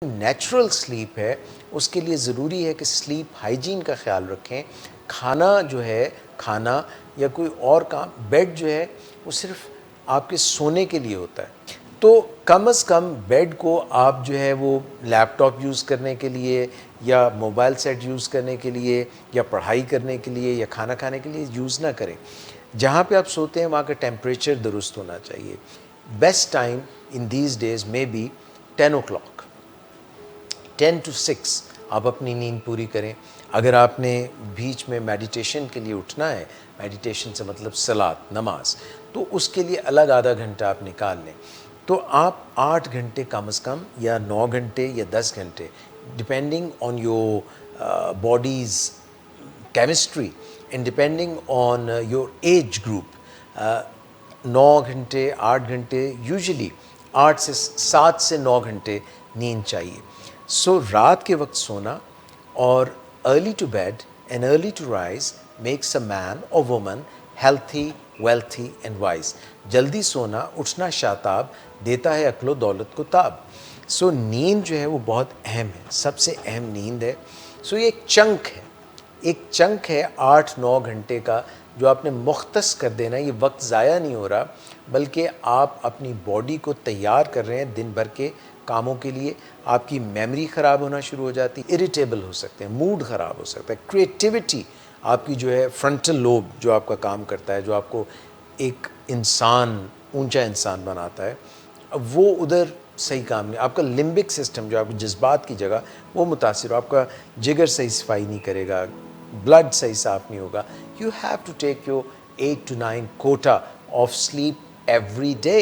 Natural slip ہے اس کے لیے ضروری ہے کہ سلیپ ہائیجین کا خیال رکھیں. کھانا جو ہے کھانا یا کوئی اور کام بیڈ جو ہے وہ صرف آپ کے سونے کے لیے ہوتا ہے. تو کم از کم بیڈ کو آپ جو ہے وہ لیپ ٹاپ یوز کرنے کے لیے یا موبائل سیٹ یوز کرنے کے لیے یا پڑھائی کرنے کے لیے یا کھانا کھانے کے لیے یوز نہ کریں. جہاں پہ آپ سوتے ہیں وہاں کا ٹیمپریچر درست ہونا چاہیے. Best time in these days میں بی 10 o'clock. 10 to 6 آپ اپنی نیند پوری کریں. اگر آپ نے بیچ میں میڈیٹیشن کے لیے اٹھنا ہے، میڈیٹیشن سے مطلب صلاۃ نماز، تو اس کے لیے الگ آدھا گھنٹہ آپ نکال لیں. تو آپ 8 گھنٹے کم از کم یا 9 گھنٹے یا 10 گھنٹے depending on your body's chemistry and depending on your age group 9 گھنٹے 8 گھنٹے یوزلی 7 سے 9 گھنٹے نیند چاہیے. سو رات کے وقت سونا اور early to bed and early to rise makes a man اور woman healthy wealthy and wise. جلدی سونا اٹھنا شاتاب دیتا ہے عقل و دولت کو تاب. سو نیند جو ہے وہ بہت اہم ہے، سب سے اہم نیند ہے. سو یہ ایک چنک ہے 8-9 گھنٹے کا جو آپ نے مختص کر دینا. یہ وقت ضائع نہیں ہو رہا بلکہ آپ اپنی باڈی کو تیار کر رہے ہیں دن بھر کے کاموں کے لیے. آپ کی میموری خراب ہونا شروع ہو جاتی، اریٹیبل ہو سکتے ہیں، موڈ خراب ہو سکتا ہے، کریٹیوٹی آپ کی جو ہے فرنٹل لوب جو آپ کا کام کرتا ہے، جو آپ کو ایک انسان اونچا انسان بناتا ہے، وہ ادھر صحیح کام نہیں. آپ کا لمبک سسٹم جو آپ کے جذبات کی جگہ وہ متاثر ہو، آپ کا جگر صحیح صفائی نہیں کرے گا، بلڈ صحیح صاف نہیں ہوگا. You have to take your 8 to 9 quota of sleep every day.